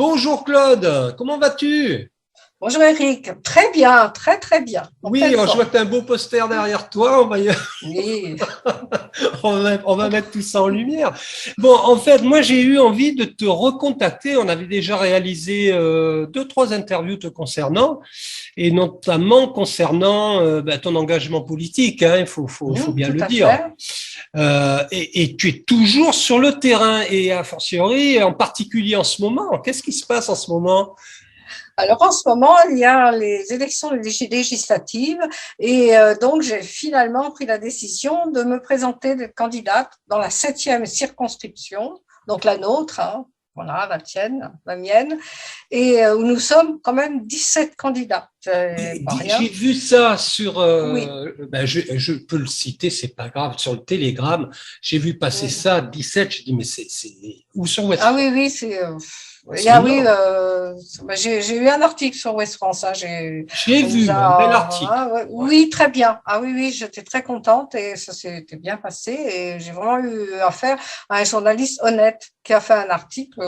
Bonjour Claude, comment vas-tu? Bonjour Eric, très bien, très très bien, en Oui, pleine je vois forme. que tu as un beau poster derrière toi, Oui, on va mettre tout ça en lumière. Bon, en fait, moi j'ai eu envie de te recontacter, on avait déjà réalisé deux, trois interviews te concernant, et notamment concernant ton engagement politique, hein, il faut bien tout le à dire. fait. Et tu es toujours sur le terrain, et a fortiori, en particulier en ce moment. Qu'est-ce qui se passe en ce moment? Alors en ce moment, il y a les élections législatives et donc j'ai finalement pris la décision de me présenter de candidate dans la 7e circonscription, donc la nôtre, hein, voilà, la tienne, la mienne, et où nous sommes quand même 17 candidats. C'est pas J'ai rien. vu ça sur, Oui. je peux le citer, c'est pas grave, sur le Télégramme. J'ai vu passer ça, 17. Je dis, mais ou sur West Ah France, oui, oui, c'est oui, énorme. j'ai eu un article sur West France. Hein, J'ai on nous vu un bel a, article. ah, ouais, Ouais. oui, très bien. Ah oui, oui, j'étais très contente et ça s'était bien passé. Et j'ai vraiment eu affaire à un journaliste honnête qui a fait un article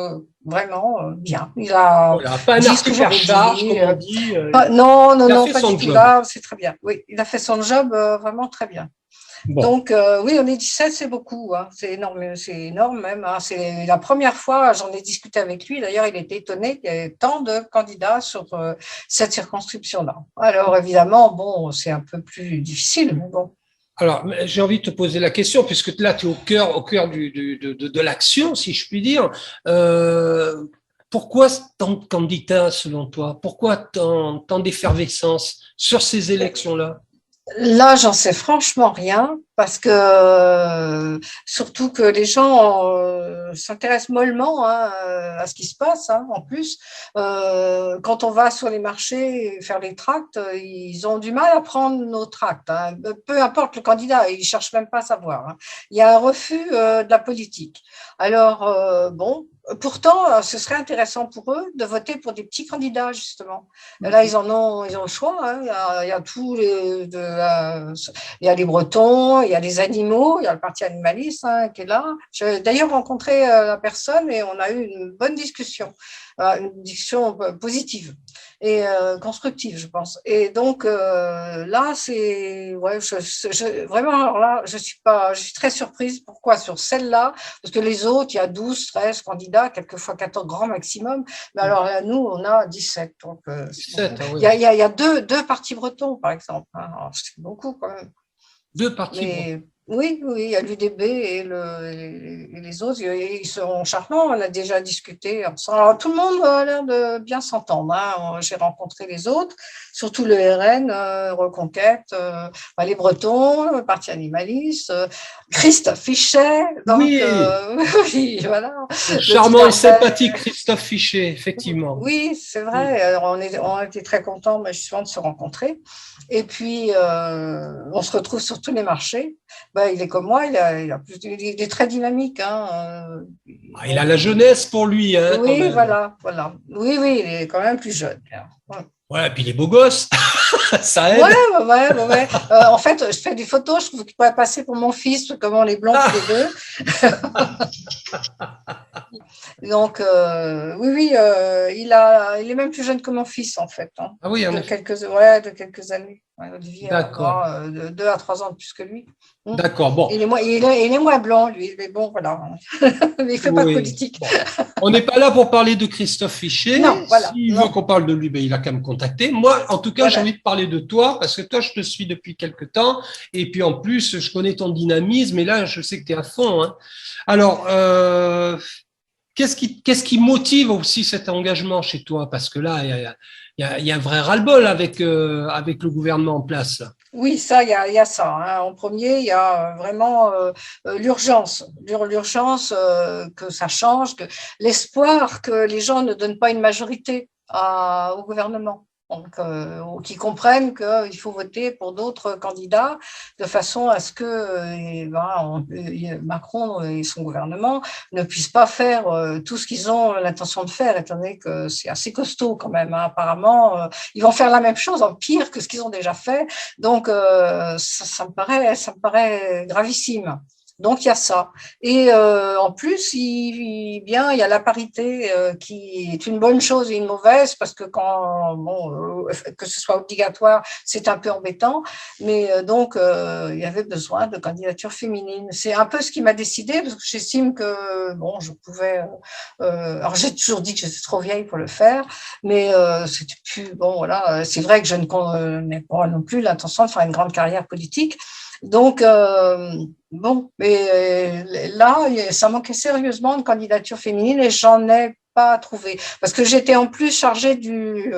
vraiment bien. Il a Voilà, pas un dit ce que article à j'avais charge, dit. comme on dit. Non, non, Il a non, fait pas du son tout. job. Là, c'est très bien. Oui, il a fait son job vraiment très bien. Bon. Donc, oui, on est 17, c'est beaucoup, hein. C'est énorme même, hein. C'est la première fois, j'en ai discuté avec lui. D'ailleurs, il était étonné qu'il y ait tant de candidats sur cette circonscription-là. Alors, évidemment, bon, c'est un peu plus difficile, mais bon. Alors, j'ai envie de te poser la question, puisque là, tu es au cœur de l'action, si je puis dire. Euh, Pourquoi tant de candidats, selon toi? Pourquoi tant d'effervescence sur ces élections-là? Là, j'en sais franchement rien parce que surtout que les gens s'intéressent mollement, hein, à ce qui se passe. Hein, en plus, quand on va sur les marchés faire les tracts, ils ont du mal à prendre nos tracts. Hein, peu importe le candidat, ils cherchent même pas à savoir. Hein. Il y a un refus de la politique. Alors bon. Pourtant, ce serait intéressant pour eux de voter pour des petits candidats, justement. Là, ils ont le choix. Hein. Il y a tous il y a les Bretons, il y a les animaux, il y a le parti animaliste hein, qui est là. J'ai d'ailleurs rencontré la personne et on a eu une discussion positive et constructive, je pense. Et donc là, c'est ouais, vraiment alors là, je suis très surprise. Pourquoi sur celle-là? Parce que les autres, il y a 12, 13 candidats, quelquefois 14 grand maximum. Mais alors là, nous, on a 17. Donc, c'est beaucoup. 17, ah oui. Il y a deux partis bretons, par exemple. Hein. Alors, c'est beaucoup quand même. Deux partis bons. Mais oui, oui, il y a l'UDB et les autres. Ils sont charmants. On a déjà discuté ensemble. Alors, tout le monde a l'air de bien s'entendre. Hein. J'ai rencontré les autres, surtout le RN, Reconquête, les Bretons, le Parti animaliste, Christophe Fichet. Donc, Oui, oui, voilà. le Le petit charmant et Darbel. sympathique Christophe Fichet, effectivement. Oui, c'est Mm. vrai. Alors, on a été très contents, mais justement, de se rencontrer. Et puis, on se retrouve sur tous les marchés. Ben, il est comme moi, il est très dynamique. Hein. Ah, il a Donc, la jeunesse pour lui, hein, quand oui, même. voilà, voilà. Oui, oui, il est quand même plus jeune. Ouais. Ouais, et puis il est beau gosse, ça Ouais, aide. ouais. En fait, je fais des photos, je trouve qu'il pourrait passer pour mon fils, comme on est blonds tous les deux. Donc, oui, oui, il est même plus jeune que mon fils, en fait, hein, Ah oui, en effet. de quelques années. Ouais, Olivier D'accord, a de 2 à 3 ans de plus que lui. Mm. d'accord. Bon, Il est moins blanc, lui, mais bon, voilà. Mais il fait pas de oui. politique. Bon, on n'est pas là pour parler de Christophe Non, Fichet. voilà, S'il veut non, qu'on parle de lui, ben, il a qu'à me contacter. Moi, en tout cas, j'ai voilà. envie de parler de toi parce que toi, je te suis depuis quelque temps. Et puis en plus, je connais ton dynamisme et là, je sais que tu es à fond. Hein. Alors, qu'est-ce qui motive aussi cet engagement chez toi? Parce que là, il y a un vrai ras-le-bol avec le gouvernement en place. Là. Oui, ça, il y a ça. Hein. En premier, il y a vraiment l'urgence, l'urgence que ça change, que l'espoir que les gens ne donnent pas une majorité au gouvernement. Donc, qui comprennent qu'il faut voter pour d'autres candidats de façon à ce que Macron et son gouvernement ne puissent pas faire tout ce qu'ils ont l'intention de faire, étant donné que c'est assez costaud quand même. Hein. Apparemment, ils vont faire la même chose, en pire que ce qu'ils ont déjà fait. Donc, ça me paraît gravissime. Donc, il y a ça. Et en plus, il y a la parité qui est une bonne chose et une mauvaise, parce que que ce soit obligatoire, c'est un peu embêtant. Mais donc, il y avait besoin de candidatures féminines. C'est un peu ce qui m'a décidé, parce que j'estime que, bon, je pouvais… alors, j'ai toujours dit que j'étais trop vieille pour le faire, mais c'était plus… Bon, voilà, c'est vrai que je n'ai pas non plus l'intention de faire une grande carrière politique. Donc, bon, mais là, ça manquait sérieusement de candidature féminine et j'en ai pas trouvé. Parce que j'étais en plus chargée du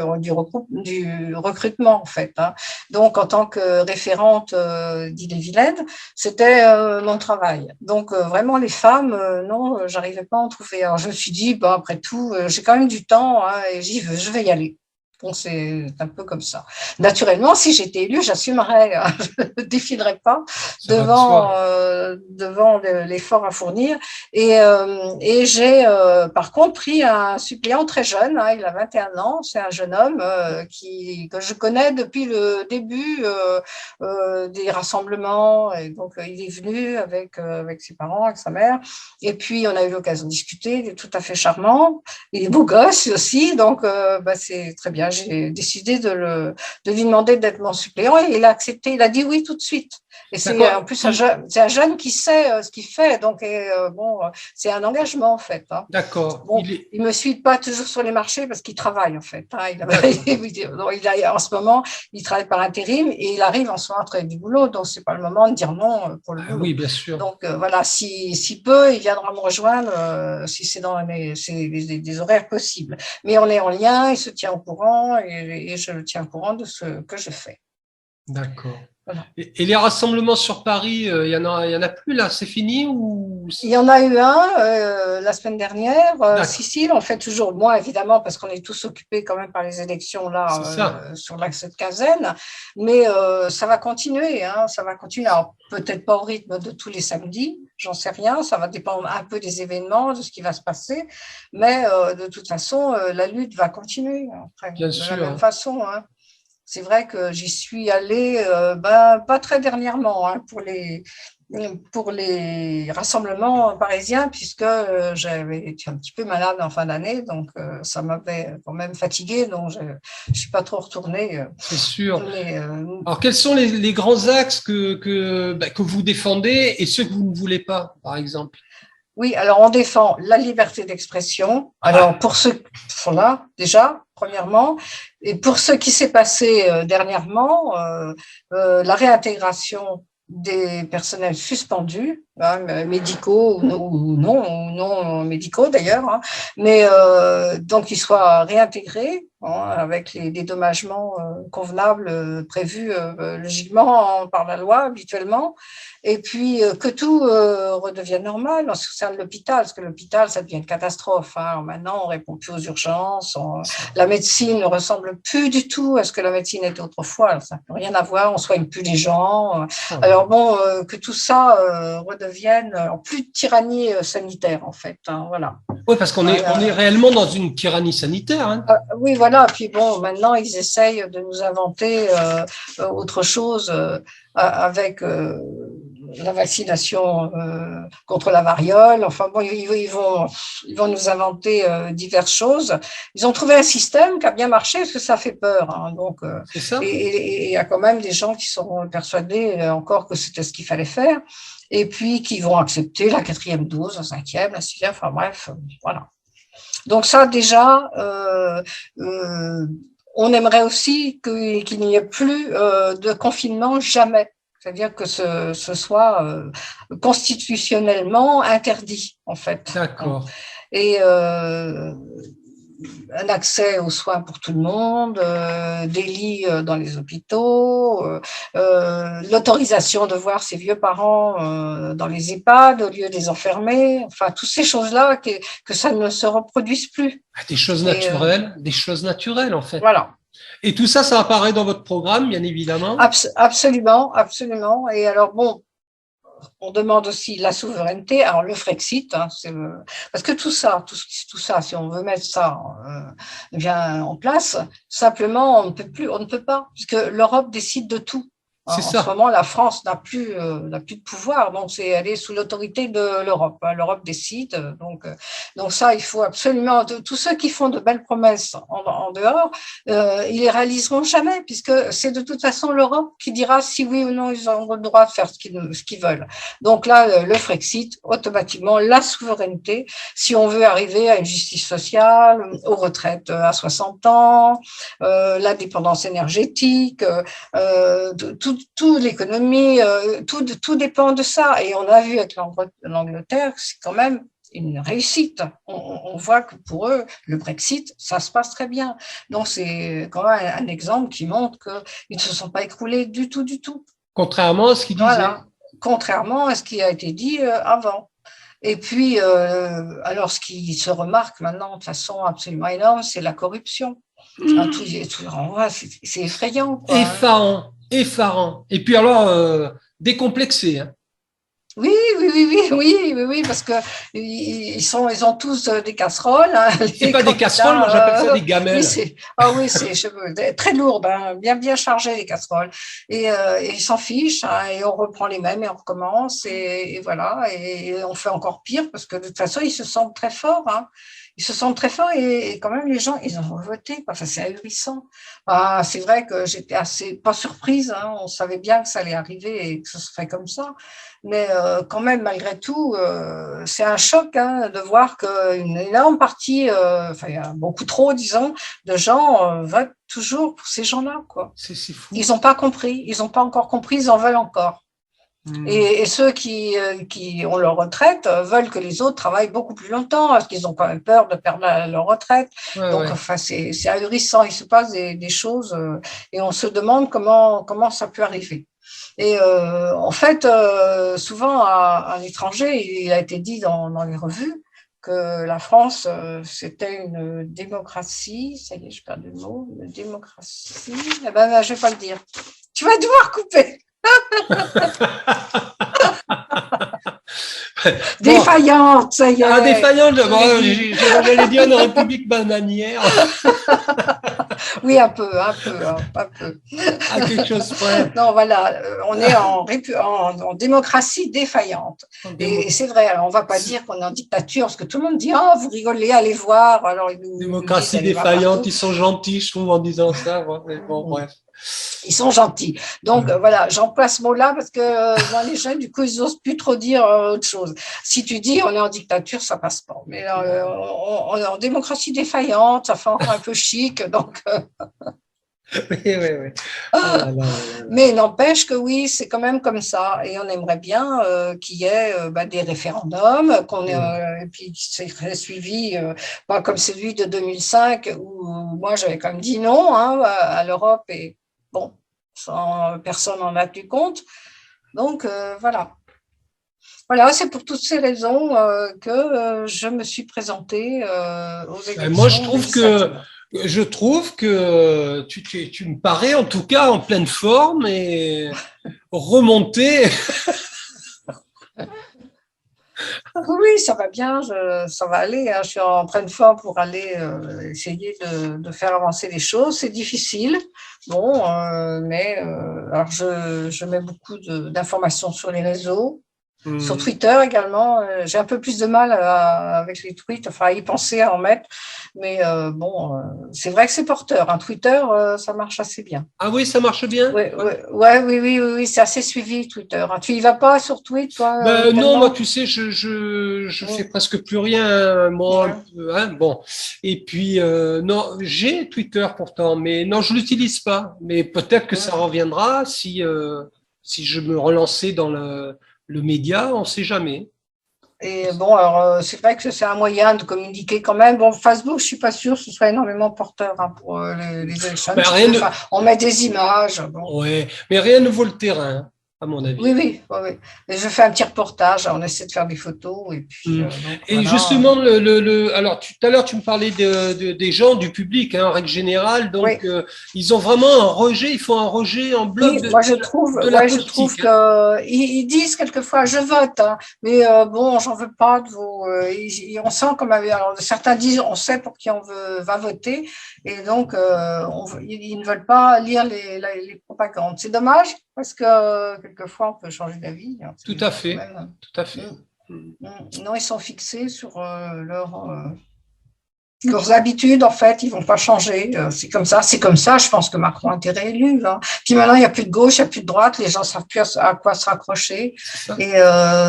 recrutement, en fait. Hein. Donc, en tant que référente d'Ille-et-Vilaine, c'était mon travail. Donc, vraiment, les femmes, non, j'arrivais pas à en trouver. Alors, je me suis dit, bon, après tout, j'ai quand même du temps hein, et je vais y aller. Bon, c'est un peu comme ça. Naturellement, si j'étais élue, j'assumerais. Je ne défilerais pas devant l'effort à fournir. Et j'ai, par contre, pris un suppléant très jeune. Hein, il a 21 ans. C'est un jeune homme que je connais depuis le début des rassemblements. Et donc, il est venu avec ses parents, avec sa mère. Et puis, on a eu l'occasion de discuter. Il est tout à fait charmant. Il est beau gosse aussi. Donc, c'est très bien. J'ai décidé de lui demander d'être mon suppléant et il a accepté. Il a dit oui tout de suite. Et c'est en plus c'est un jeune qui sait ce qu'il fait. Donc, bon, c'est un engagement en fait. Hein. D'accord. Bon, il me suit pas toujours sur les marchés parce qu'il travaille en fait. Hein. En ce moment, il travaille par intérim et il arrive en ce moment à trouver du boulot. Donc, c'est pas le moment de dire non pour le boulot. Oui, bien sûr. Donc, voilà, si peut, il viendra me rejoindre si c'est dans des horaires possibles. Mais on est en lien, il se tient au courant et je le tiens au courant de ce que je fais. D'accord. Voilà. Et les rassemblements sur Paris, il y en a plus là, c'est fini ou… Il y en a eu un la semaine dernière. Sicile, on fait toujours, moi évidemment, parce qu'on est tous occupés quand même par les élections là sur cette quinzaine. Mais ça va continuer, hein, ça va continuer. Alors peut-être pas au rythme de tous les samedis, j'en sais rien. Ça va dépendre un peu des événements, de ce qui va se passer. Mais de toute façon, la lutte va continuer après, de la même façon. Hein. C'est vrai que j'y suis allée, pas très dernièrement, hein, pour les rassemblements parisiens, puisque j'avais été un petit peu malade en fin d'année, donc ça m'avait quand même fatiguée, donc je ne suis pas trop retournée. C'est sûr. Alors, quels sont les grands axes que vous défendez et ceux que vous ne voulez pas, par exemple? Oui, alors on défend la liberté d'expression. Alors pour ceux qui sont là, déjà, premièrement, et pour ce qui s'est passé dernièrement, la réintégration des personnels suspendus, hein, médicaux ou non médicaux d'ailleurs, hein, mais donc qu'ils soient réintégrés hein, avec les dédommagements convenables prévus logiquement par la loi habituellement, et puis que tout redevienne normal en ce qui concerne l'hôpital, parce que l'hôpital, ça devient une catastrophe. Hein. Maintenant, on répond plus aux urgences, la médecine ne ressemble plus du tout à ce que la médecine était autrefois, alors, ça n'a rien à voir, on soigne plus les gens. Alors bon, que tout ça redevienne plus de tyrannie sanitaire en fait. Hein, voilà. Oui, parce qu'on est réellement dans une tyrannie sanitaire. Hein. Oui, voilà. Puis bon, maintenant ils essayent de nous inventer autre chose avec la vaccination contre la variole. Enfin bon, ils vont nous inventer diverses choses. Ils ont trouvé un système qui a bien marché parce que ça fait peur. Hein, donc, c'est ça. Et il y a quand même des gens qui sont persuadés encore que c'était ce qu'il fallait faire. Et puis qui vont accepter la 4e dose, la 5e, la 6e, enfin bref, voilà. Donc ça déjà, on aimerait aussi qu'il n'y ait plus de confinement jamais. C'est-à-dire que ce soit constitutionnellement interdit, en fait. D'accord. Et un accès aux soins pour tout le monde, des lits dans les hôpitaux, l'autorisation de voir ses vieux parents dans les EHPAD au lieu de les enfermer, enfin, toutes ces choses-là, que ça ne se reproduise plus. Des choses naturelles, des choses naturelles, en fait. Voilà. Et tout ça, ça apparaît dans votre programme, bien évidemment. Absolument, absolument. Et alors, bon, on demande aussi la souveraineté. Alors, le Frexit, hein, parce que tout ça, si on veut mettre ça bien en place, simplement, on ne peut pas, puisque l'Europe décide de tout. C'est En ce ça. moment, la France n'a plus de pouvoir, donc elle est sous l'autorité de l'Europe. L'Europe décide, donc ça, il faut absolument. Tous ceux qui font de belles promesses en dehors, ils les réaliseront jamais, puisque c'est de toute façon l'Europe qui dira si oui ou non ils ont le droit de faire ce qu'ils veulent. Donc là, le Frexit, automatiquement, la souveraineté, si on veut arriver à une justice sociale, aux retraites à 60 ans, l'indépendance énergétique. Tout l'économie, tout dépend de ça. Et on a vu avec l'Angleterre, c'est quand même une réussite. On voit que pour eux, le Brexit, ça se passe très bien. Donc, c'est quand même un exemple qui montre qu'ils ne se sont pas écroulés du tout, du tout. Contrairement à ce qu'il disait. Voilà. Contrairement à ce qui a été dit avant. Et puis, alors, ce qui se remarque maintenant de façon absolument énorme, c'est la corruption. C'est effrayant, quoi. Effarant, effarant. Et puis alors, décomplexé. Hein. Oui, parce que ils ont tous des casseroles. Hein, c'est pas des casseroles, moi j'appelle ça des gamelles. Oui, c'est très lourd, hein, bien chargé les casseroles. Et ils s'en fichent, hein, et on reprend les mêmes et on recommence, et voilà, et on fait encore pire parce que de toute façon ils se sentent très forts. Hein. Ils se sentent très forts et quand même les gens, ils ont voté. Enfin, c'est ahurissant. C'est vrai que j'étais assez pas surprise. Hein, on savait bien que ça allait arriver et que ce serait comme ça. Mais quand même, malgré tout, c'est un choc hein, de voir qu'une énorme partie, enfin, il y a beaucoup trop, disons, de gens votent toujours pour ces gens-là. Quoi. C'est fou. Ils n'ont pas compris. Ils n'ont pas encore compris. Ils en veulent encore. Et ceux qui ont leur retraite veulent que les autres travaillent beaucoup plus longtemps parce qu'ils ont quand même peur de perdre leur retraite. Donc, enfin, c'est ahurissant. Il se passe des choses et on se demande comment ça peut arriver. Et en fait, souvent à l'étranger, il a été dit dans les revues que la France, c'était une démocratie. Ça y est, je perds le mot. Une démocratie. Eh ben, je vais pas le dire. Tu vas devoir couper. Défaillante, ça y est. Défaillante, j'allais dire une république bananière. Oui, un peu. Quelque chose près. Non, voilà, on est en démocratie défaillante. Et c'est vrai, alors on ne va pas dire qu'on est en dictature, parce que tout le monde dit, vous rigolez, allez voir. Alors, démocratie défaillante, ils sont gentils, je trouve, en disant ça. Mais bon, bref. Ils sont gentils. Donc, voilà, j'emploie ce mot-là parce que les jeunes, du coup, ils n'osent plus trop dire autre chose. Si tu dis on est en dictature, ça passe pas. Mais on est en démocratie défaillante, ça fait encore un peu chic. Donc, oui. Mais n'empêche que oui, c'est quand même comme ça. Et on aimerait bien qu'il y ait des référendums, et puis qui serait suivi, pas comme celui de 2005, où moi j'avais quand même dit non à l'Europe, et bon, personne n'en a tenu compte. Donc voilà. Voilà, c'est pour toutes ces raisons que je me suis présentée aux élections. Moi, je trouve que tu me parais en tout cas en pleine forme et remontée. Oui, ça va bien, ça va aller. Hein. Je suis en pleine forme pour aller essayer de faire avancer les choses. C'est difficile, bon, mais alors je mets beaucoup d'informations sur les réseaux. Sur Twitter également, j'ai un peu plus de mal avec les tweets, enfin à y penser, à en mettre, mais c'est vrai que c'est porteur. Hein. Twitter, ça marche assez bien. Ah oui, ça marche bien. Oui, c'est assez suivi Twitter. Hein. Tu y vas pas sur Twitter, toi non, moi tu sais, je fais presque plus rien, moi. Hein, bon. Et puis non, j'ai Twitter pourtant, mais non, je l'utilise pas. Mais peut-être que ça reviendra si je me relançais dans le média, on ne sait jamais. Et bon, alors c'est vrai que c'est un moyen de communiquer quand même. Bon, Facebook, je suis pas sûre que ce soit énormément porteur pour les élections. On met des images. Bon. Ouais, mais rien ne vaut le terrain. à mon avis. Oui, oui, oui, oui. Et je fais un petit reportage, on essaie de faire des photos et puis donc, Et voilà. justement, alors tout à l'heure, tu me parlais des gens, du public, hein, en règle générale. Donc, Oui. ils ont vraiment un rejet, ils font un rejet en bloc Oui, moi de la je trouve politique. Hein. que ils disent quelquefois je vote, hein, mais bon, j'en veux pas de vos. On sent comme alors certains disent on sait pour qui va voter et donc ils ne veulent pas lire les propagandes. C'est dommage parce que quelquefois on peut changer d'avis. Hein, Tout à fait, même, tout à fait. non, ils sont fixés sur leurs habitudes, en fait, ils vont pas changer. C'est comme ça. C'est comme ça. Je pense que Macron a été réélu. Hein. Puis maintenant, il n'y a plus de gauche, il n'y a plus de droite. Les gens savent plus à quoi se raccrocher. Et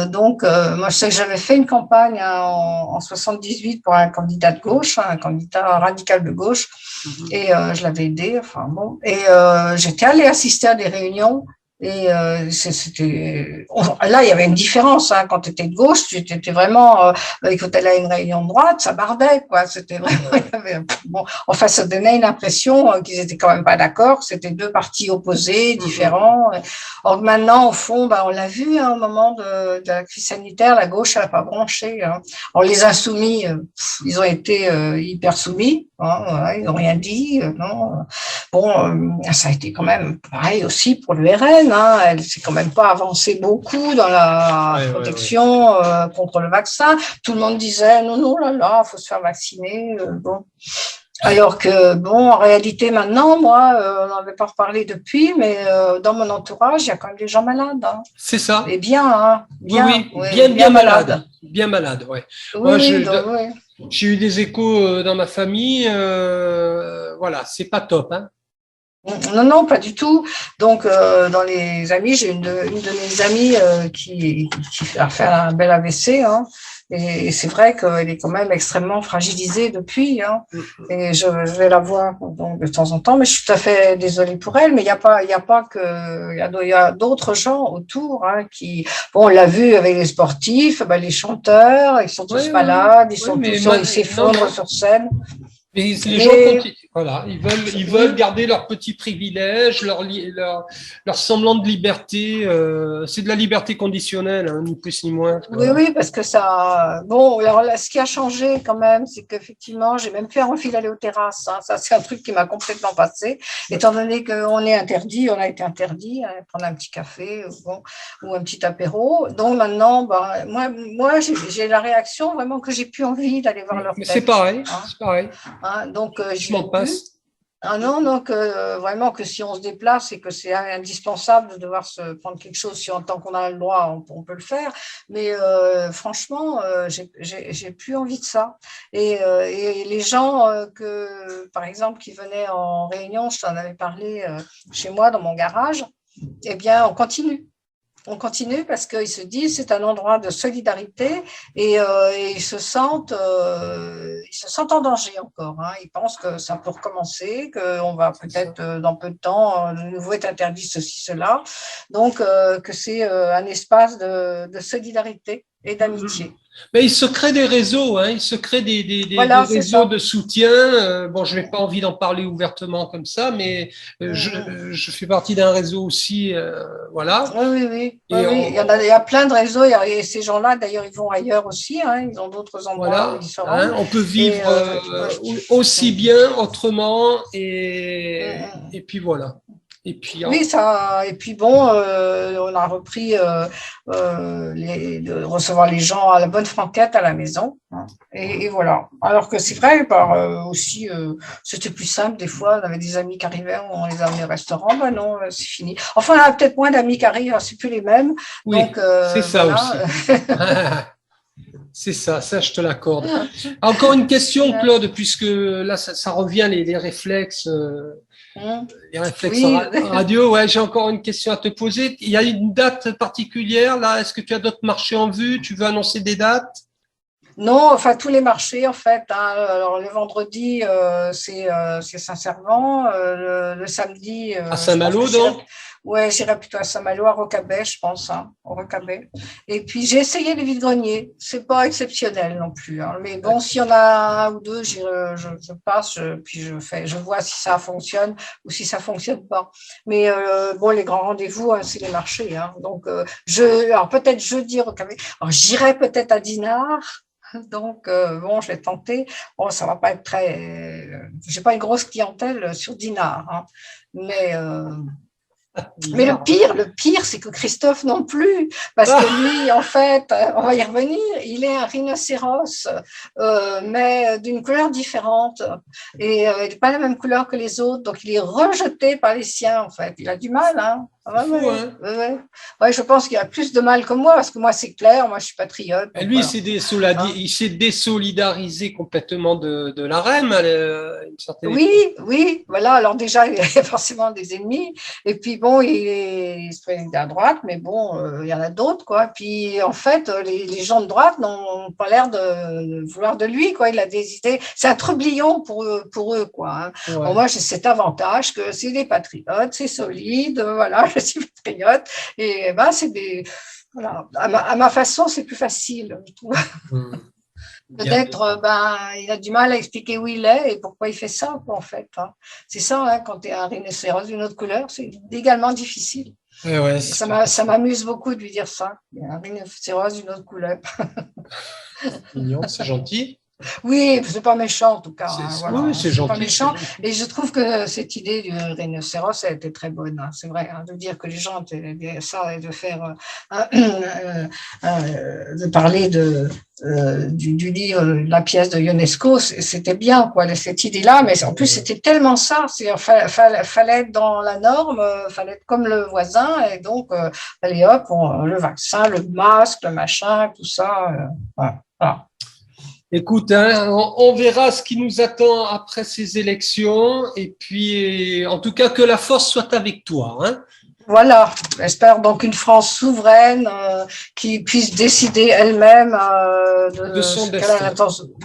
donc, moi, je sais que j'avais fait une campagne en 78 pour un candidat de gauche, un candidat radical de gauche. Et je l'avais aidé. Enfin bon. Et j'étais allée assister à des réunions. Et c'était là, il y avait une différence. Hein. Quand tu étais de gauche, tu étais vraiment. Quand elle a une réunion de droite, ça bardait, quoi. C'était vraiment. Bon, enfin, ça donnait une impression qu'ils étaient quand même pas d'accord. C'était deux partis opposés, différents. Or maintenant, au fond, on l'a vu hein, au moment de la crise sanitaire, la gauche, elle n'a pas branché. Hein. Alors, les insoumis, ils ont été hyper soumis. Hein, voilà, ils n'ont rien dit. Non. Bon, ça a été quand même pareil aussi pour l'URN. Hein, elle s'est quand même pas avancée beaucoup dans la protection contre le vaccin. Tout le monde disait non, là, faut se faire vacciner. Bon. Alors que, bon, en réalité, maintenant, moi, on n'en avait pas reparlé depuis, mais dans mon entourage, il y a quand même des gens malades. Hein. C'est ça. Et bien, hein, bien malades. Bien malades, ouais. Oui, moi, j'ai eu des échos dans ma famille. Voilà, c'est pas top, hein. Non, pas du tout. Donc, dans les amis, j'ai une de mes amies qui a fait un bel AVC. Hein, et c'est vrai qu'elle est quand même extrêmement fragilisée depuis. Hein, et je vais la voir donc, de temps en temps. Mais je suis tout à fait désolée pour elle. Mais il y a pas que. Il y a d'autres gens autour hein, qui. Bon, on l'a vu avec les sportifs, les chanteurs, ils sont tous malades, ils s'effondrent sur scène. Mais les gens continuent, voilà, ils veulent garder leurs petits privilèges, leur semblant de liberté. C'est de la liberté conditionnelle, hein, ni plus ni moins. Oui, parce que ça. Bon, alors là, ce qui a changé quand même, c'est qu'effectivement, j'ai même fait envie d'aller aux terrasses. Hein. Ça, c'est un truc qui m'a complètement passé, étant donné qu'on est interdit, on a été interdit, hein, prendre un petit café ou un petit apéro. Donc maintenant, moi, j'ai la réaction vraiment que j'ai plus envie d'aller voir leur tête. C'est pareil, hein. C'est pareil. Hein, donc, je m'en passe. Ah non, donc vraiment que si on se déplace et que c'est indispensable de devoir se prendre quelque chose, si en tant qu'on a le droit, on peut le faire. Mais franchement, j'ai plus envie de ça. Et les gens par exemple, qui venaient en réunion, je t'en avais parlé chez moi dans mon garage, eh bien, on continue. On continue parce qu'ils se disent c'est un endroit de solidarité et ils se sentent en danger encore. Hein. Ils pensent que ça peut recommencer, qu'on va peut-être dans peu de temps de nouveau être interdit ceci, cela. Donc que c'est un espace de solidarité et d'amitié. Mais il se crée des réseaux, hein, il se crée des réseaux de soutien. Bon, je n'ai pas envie d'en parler ouvertement comme ça, mais je fais partie d'un réseau aussi, voilà. Oui. Il y a plein de réseaux, et ces gens-là, d'ailleurs, ils vont ailleurs aussi, hein, ils ont d'autres endroits où ils se rendent. Hein, on peut vivre aussi bien, autrement, et puis voilà. Et puis, oui, ça. Et puis bon, on a repris de recevoir les gens à la bonne franquette à la maison. Hein, et voilà. Alors que c'est vrai, aussi, c'était plus simple des fois. On avait des amis qui arrivaient, on les amenait au restaurant. Ben non, c'est fini. Enfin, on a peut-être moins d'amis qui arrivent, c'est plus les mêmes. Oui, donc, c'est ça aussi. C'est ça, je te l'accorde. Encore une question, Claude, puisque là, ça revient les réflexes. Les réflexes radio, ouais, j'ai encore une question à te poser. Il y a une date particulière là? Est-ce que tu as d'autres marchés en vue? Tu veux annoncer des dates? Non, enfin tous les marchés en fait, hein. Alors le vendredi, c'est Saint-Servant. Le samedi, À je pense que Saint-Malo, donc? j'irai plutôt à Saint-Malo, à Rocabet, je pense, hein, au Rocabet. Et puis j'ai essayé les vide-greniers. C'est pas exceptionnel non plus, hein. Mais bon, s'il y en a un ou deux, je passe, puis je vois si ça fonctionne ou si ça fonctionne pas. Mais bon, les grands rendez-vous, hein, c'est les marchés, hein. Donc alors peut-être jeudi Rocabet. Alors j'irai peut-être à Dinard. Donc, bon, je vais tenter. Bon, ça va pas être très. J'ai pas une grosse clientèle sur Dinard, hein. Mais, mais Dinard. le pire, c'est que Christophe non plus, parce que lui, en fait, on va y revenir, il est un rhinocéros, mais d'une couleur différente, et il n'est pas la même couleur que les autres, donc il est rejeté par les siens, en fait. Il a du mal, hein. C'est fou, hein? Ouais, je pense qu'il a plus de mal que moi, parce que moi, c'est clair, moi, je suis patriote. Et Donc lui, voilà. Hein? il s'est désolidarisé complètement de la REM à une certaine Oui, époque. oui, voilà. Alors déjà, il y a forcément des ennemis. Et puis bon, il se présente à droite, mais bon, il y en a d'autres, quoi. Puis en fait, les gens de droite n'ont pas l'air de vouloir de lui, quoi. Il a des idées. C'est un trublion pour eux, quoi. Hein. Ouais. Bon, moi, j'ai cet avantage que c'est des patriotes, c'est solide, voilà, je suis patriote. Et ben, c'est des. Voilà. À ma façon, c'est plus facile, je trouve. Peut-être, il a du mal à expliquer où il est et pourquoi il fait ça, quoi, en fait. Hein. C'est ça, hein, quand tu es un rhinocéros d'une autre couleur, c'est également difficile. Ouais, Ça m'amuse beaucoup de lui dire ça. Il y a un rhinocéros d'une autre couleur. mignon, c'est gentil. Oui, c'est pas méchant en tout cas. Hein, voilà. Oui, c'est C'est gentil. pas méchant. Et je trouve que cette idée du rhinocéros a été très bonne. Hein, c'est vrai, hein, de dire que les gens ça et de faire, de parler du livre, de la pièce de Ionesco, c'était bien quoi, cette idée-là. Mais en plus, c'était tellement ça. Fallait être dans la norme, fallait être comme le voisin. Et donc, allez hop, le vaccin, le masque, le machin, tout ça. Voilà. Écoute, hein, on verra ce qui nous attend après ces élections. Et puis, en tout cas, que la force soit avec toi. Hein. Voilà, j'espère donc une France souveraine qui puisse décider elle-même De son destin.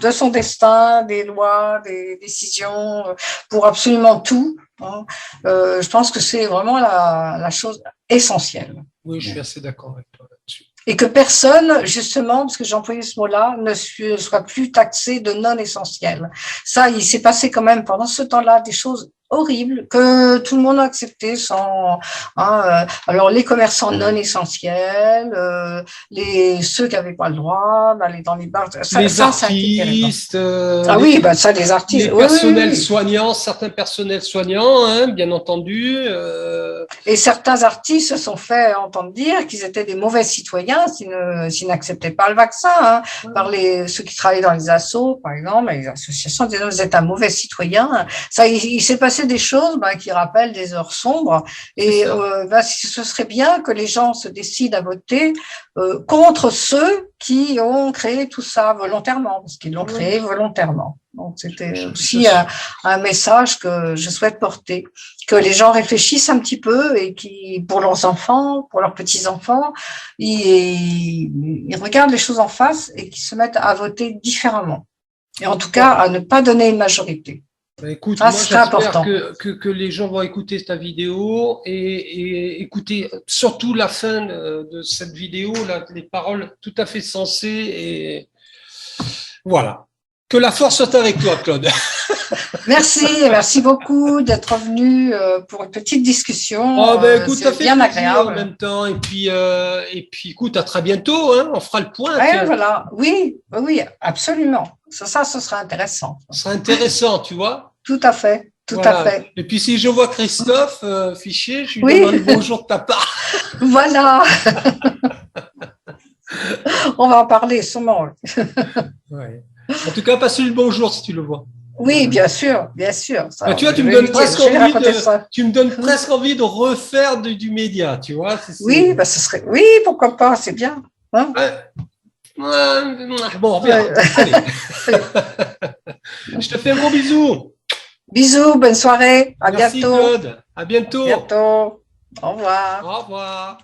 de son destin, des lois, des décisions, pour absolument tout. Hein. Je pense que c'est vraiment la chose essentielle. Oui, je suis assez d'accord avec toi là-dessus. Et que personne, justement, parce que j'ai employé ce mot-là, ne soit plus taxé de non essentiel. Ça, il s'est passé quand même pendant ce temps-là des choses horribles que tout le monde a accepté sans. Hein, alors les commerçants non essentiels, ceux qui n'avaient pas le droit d'aller dans les bars, les artistes, ah oui, bah ça, les artistes, les personnels soignants, certains personnels soignants, hein, bien entendu. Et certains artistes se sont fait entendre dire qu'ils étaient des mauvais citoyens s'ils n'acceptaient pas le vaccin. Hein, par ceux qui travaillent dans les assos, par exemple, les associations disaient vous êtes un mauvais citoyen. Ça, il s'est passé des choses qui rappellent des heures sombres. Et ce serait bien que les gens se décident à voter contre ceux qui ont créé tout ça volontairement, parce qu'ils l'ont créé volontairement. Donc, c'était aussi un message que je souhaite porter, que les gens réfléchissent un petit peu et qui, pour leurs enfants, pour leurs petits-enfants, ils regardent les choses en face et qu'ils se mettent à voter différemment. Et en tout cas, à ne pas donner une majorité. Bah écoute, moi j'espère que les gens vont écouter ta vidéo et écouter surtout la fin de cette vidéo, là, les paroles tout à fait sensées et voilà. Que la force soit avec toi, Claude. Merci beaucoup d'être venu pour une petite discussion. Oh ben écoute, ça fait bien plaisir agréable en même temps. Et puis écoute, à très bientôt. Hein, on fera le point. Ouais, voilà. Oui, absolument. Ça, ce sera intéressant. Ce sera intéressant, tu vois. Tout à fait. Tout à fait. Et puis si je vois Christophe Fichier, je lui demande bonjour de ta part. Voilà. On va en parler sûrement. Ouais. En tout cas, passe-lui le bonjour si tu le vois. Oui, bien sûr, bien sûr. Ça, tu vois, tu me donnes presque envie de refaire du média, tu vois. Oui, ce serait. Oui, pourquoi pas, c'est bien. Hein bon, on verra. Allez. Je te fais un gros bisou. Bisous, bonne soirée. À Merci, bientôt. Claude. À bientôt. À bientôt. Au revoir. Au revoir.